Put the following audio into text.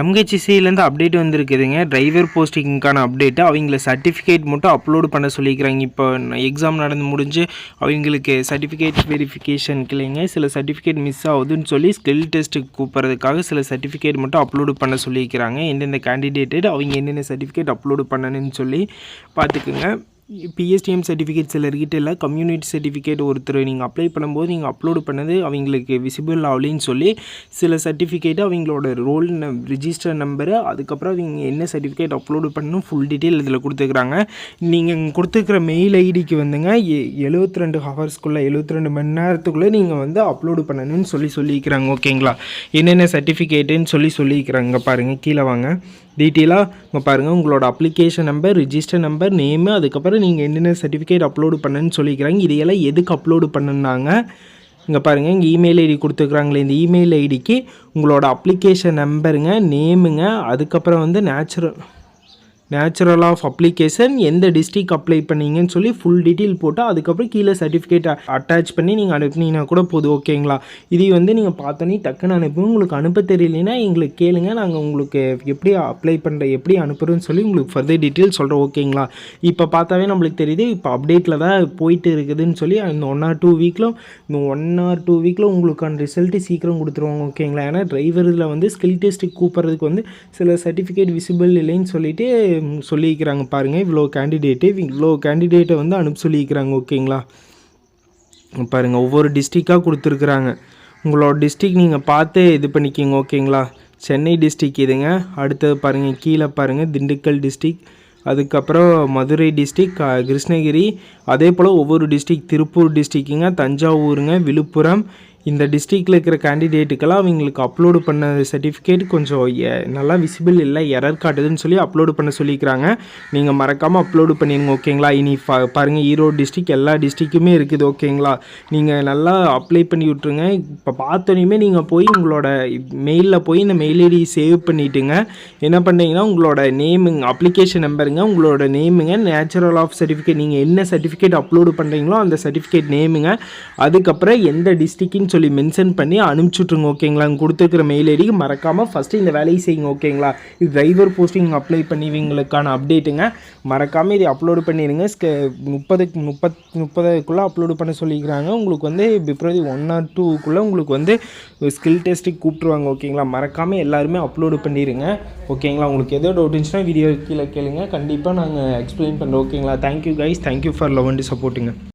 எம்ஹெச்சிசிலேருந்து update வந்திருக்குதுங்க. Driver போஸ்டிங்க்கான update. அவங்கள சர்டிஃபிகேட் மட்டும் அப்லோடு பண்ண சொல்லிக்கிறாங்க. இப்போ எக்ஸாம் நடந்து முடிஞ்சு அவங்களுக்கு சர்டிஃபிகேட் வெரிஃபிகேஷனுக்கு இல்லைங்க, சில சர்டிஃபிகேட் மிஸ் ஆகுதுன்னு சொல்லி ஸ்கில் டெஸ்ட்டுக்கு கூப்பிட்றதுக்காக சில சர்டிஃபிகேட் மட்டும் அப்லோடு பண்ண சொல்லிக்கிறாங்க. எந்தெந்த கேண்டிடேட்டு அவங்க என்னென்ன சர்டிஃபிகேட் அப்லோடு பண்ணணும்னு சொல்லி பார்த்துக்குங்க. பிஎஸ்டிஎம் சர்டிஃபிகேட் சிலர்கிட்ட இல்லை, கம்யூனிட்டி சர்டிஃபிகேட் ஒருத்தர் நீங்கள் அப்ளை பண்ணும்போது நீங்கள் அப்லோடு பண்ணது அவங்களுக்கு விசிபிள் ஆகலின்னு சொல்லி சில சர்டிஃபிகேட்டு அவங்களோட ரோல் ரிஜிஸ்டர் நம்பரு, அதுக்கப்புறம் அவங்க என்ன சர்டிஃபிகேட் அப்லோடு பண்ணணும் ஃபுல் டீட்டெயில் இதில் கொடுத்துக்கிறாங்க. நீங்கள் கொடுத்துருக்குற மெயில் ஐடிக்கு வந்துங்க 72 ஹவர்ஸ்க்குள்ளே 72 மணி நேரத்துக்குள்ளே நீங்கள் வந்து அப்லோடு பண்ணணும்னு சொல்லிக்கிறாங்க. ஓகேங்களா? என்னென்ன சர்டிஃபிகேட்டுன்னு சொல்லிக்கிறாங்க பாருங்கள். கீழே வாங்க, டீட்டெயிலாக இங்கே பாருங்கள். உங்களோட application number, register number, name, அதுக்கப்புறம் நீங்கள் என்னென்ன சர்டிஃபிகேட் அப்லோடு பண்ணுன்னு சொல்லிக்கிறாங்க. இதையெல்லாம் எதுக்கு அப்லோடு பண்ணுனாங்க இங்கே பாருங்கள். இங்கே இமெயில் ஐடி கொடுத்துருக்குறாங்களே, இந்த இமெயில் ஐடிக்கு உங்களோட அப்ளிகேஷன் நம்பருங்க, நேமுங்க, அதுக்கப்புறம் வந்து நேச்சுரல் ஆஃப் அப்ளிகேஷன், எந்த டிஸ்ட்ரிக் அப்ளை பண்ணிங்கன்னு சொல்லி ஃபுல் டீட்டெயில் போட்டால் அதுக்கப்புறம் கீழே சர்டிஃபிகேட் அட்டாச் பண்ணி நீங்கள் அனுப்புனீங்கன்னா கூட போதும். ஓகேங்களா? இதை வந்து நீங்கள் பார்த்தோன்னே டக்குன்னு அனுப்புங்க. உங்களுக்கு அனுப்ப தெரியலனா எங்களுக்கு கேளுங்க, நாங்கள் உங்களுக்கு எப்படி அப்ளை பண்ணுற எப்படி அனுப்புகிறோன்னு சொல்லி உங்களுக்கு ஃபர்தர் டீட்டெயில் சொல்கிறோம். ஓகேங்களா? இப்போ பார்த்தாவே நம்மளுக்கு தெரியுது இப்போ அப்டேட்டில் தான் போயிட்டு இருக்குதுன்னு சொல்லி இந்த 1 or 2 வீக்கில் உங்களுக்கான ரிசல்ட்டு சீக்கிரம் கொடுத்துருவாங்க. ஓகேங்களா? ஏன்னா டிரைவரில் வந்து ஸ்கில் டெஸ்ட்டுக்கு கூப்பிட்றதுக்கு வந்து சில சர்டிஃபிகேட் விசிபிள் இல்லைன்னு சொல்லிட்டு சொல்லிக்கிறாங்க. பாருங்கள், இவ்வளோ கேண்டிடேட்டை வந்து அனுப்ப சொல்லிக்கிறாங்க. ஓகேங்களா? பாருங்கள், ஒவ்வொரு டிஸ்ட்ரிக்டாக கொடுத்துருக்குறாங்க. உங்களோட டிஸ்ட்ரிக் நீங்கள் பார்த்து இது பண்ணிக்கிங்க. ஓகேங்களா? சென்னை டிஸ்ட்ரிக் இதுங்க. அடுத்தது பாருங்கள், கீழே பாருங்கள், திண்டுக்கல் டிஸ்ட்ரிக், அதுக்கப்புறம் மதுரை டிஸ்ட்ரிக், கிருஷ்ணகிரி, அதே போல் ஒவ்வொரு டிஸ்ட்ரிக், திருப்பூர் டிஸ்ட்ரிக்குங்க, தஞ்சாவூருங்க, விழுப்புரம், இந்த டிஸ்ட்ரிக்டில் இருக்கிற கேண்டிடேட்டுக்கெல்லாம் அவங்களுக்கு அப்லோடு பண்ண சர்டிஃபிகேட் கொஞ்சம் நல்லா விசிபிள் இல்லை, எரர் காட்டுதுன்னு சொல்லி அப்லோடு பண்ண சொல்லிக்கிறாங்க. நீங்கள் மறக்காமல் அப்லோடு பண்ணிடுங்க. ஓகேங்களா? இனி பாருங்கள், ஈரோடு டிஸ்ட்ரிக் எல்லா டிஸ்ட்ரிக்குமே இருக்குது. ஓகேங்களா? நீங்கள் நல்லா அப்ளை பண்ணி விட்ருங்க. இப்போ பார்த்தோன்னே நீங்கள் போய் உங்களோட மெயிலில் போய் இந்த மெயில் ஐடி சேவ் பண்ணிவிட்டுங்க. என்ன பண்ணுறீங்கன்னா உங்களோட நேமுங்க, அப்ளிகேஷன் நம்பருங்க, உங்களோட நேமுங்க, நேச்சுரல் ஆஃப் சர்டிஃபிகேட், நீங்கள் என்ன சர்டிஃபிகேட் அப்லோடு பண்ணுறீங்களோ அந்த சர்டிஃபிகேட் நேமுங்க, அதுக்கப்புறம் எந்த டிஸ்ட்ரிக்ட்னு சொல்லி மென்ஷன் பண்ணி அனுப்பிச்சுட்ருங்க. ஓகேங்களா? கொடுத்துருக்கிற மெயில் ஐடிக்கு மறக்காமல் ஃபஸ்ட்டு இந்த வேலையை செய்யுங்க. ஓகேங்களா? இது டிரைவர் போஸ்டிங் அப்ளை பண்ணிவங்களுக்கான அப்டேட்டுங்க. மறக்காமல் இதை அப்லோடு பண்ணிடுங்க. 30க்குள்ளே அப்லோடு பண்ண சொல்லிக்கிறாங்க. உங்களுக்கு வந்து பிப்ரவரி 1 or 2க்குள்ளே உங்களுக்கு வந்து ஸ்கில் டெஸ்ட்டுக்கு கூப்பிட்ருவாங்க. ஓகேங்களா? மறக்காமல் எல்லாருமே அப்லோடு பண்ணிடுங்க. ஓகேங்களா? உங்களுக்கு எதோ டவுட் இருந்துச்சுன்னா வீடியோ கீழே கேளுங்க, கண்டிப்பாக நாங்கள் எக்ஸ்பிளைன் பண்ணுறோம். ஓகேங்களா? Thank you guys, thank you for love and சப்போர்ட்டுங்க.